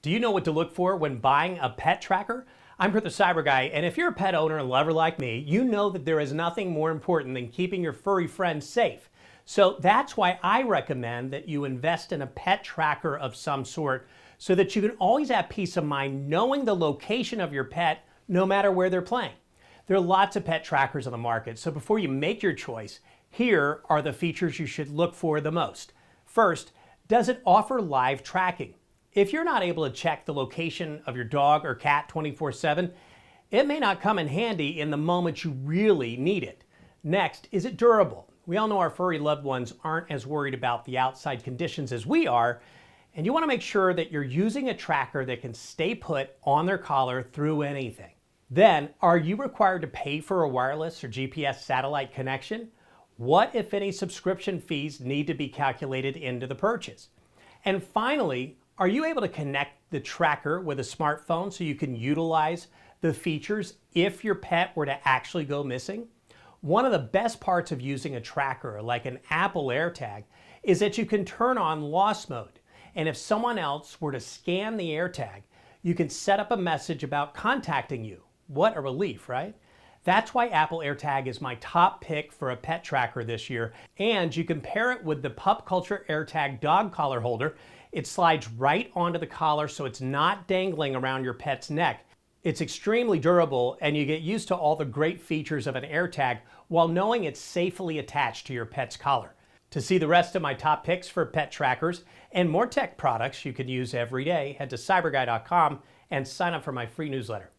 Do you know what to look for when buying a pet tracker? I'm the CyberGuy, and if you're a pet owner and lover like me, you know that there is nothing more important than keeping your furry friends safe. So that's why I recommend that you invest in a pet tracker of some sort so that you can always have peace of mind knowing the location of your pet no matter where they're playing. There are lots of pet trackers on the market, so before you make your choice, here are the features you should look for the most. First, does it offer live tracking? If you're not able to check the location of your dog or cat 24/7, it may not come in handy in the moment you really need it. Next, is it durable? We all know our furry loved ones aren't as worried about the outside conditions as we are, and you want to make sure that you're using a tracker that can stay put on their collar through anything. Then, are you required to pay for a wireless or GPS satellite connection? What, if any, subscription fees need to be calculated into the purchase? And finally, are you able to connect the tracker with a smartphone so you can utilize the features if your pet were to actually go missing? One of the best parts of using a tracker like an Apple AirTag is that you can turn on lost mode. And if someone else were to scan the AirTag, you can set up a message about contacting you. What a relief, right? That's why Apple AirTag is my top pick for a pet tracker this year. And you can pair it with the Pup Culture AirTag dog collar holder. It slides right onto the collar so it's not dangling around your pet's neck. It's extremely durable and you get used to all the great features of an AirTag while knowing it's safely attached to your pet's collar. To see the rest of my top picks for pet trackers and more tech products you can use every day, head to cyberguy.com and sign up for my free newsletter.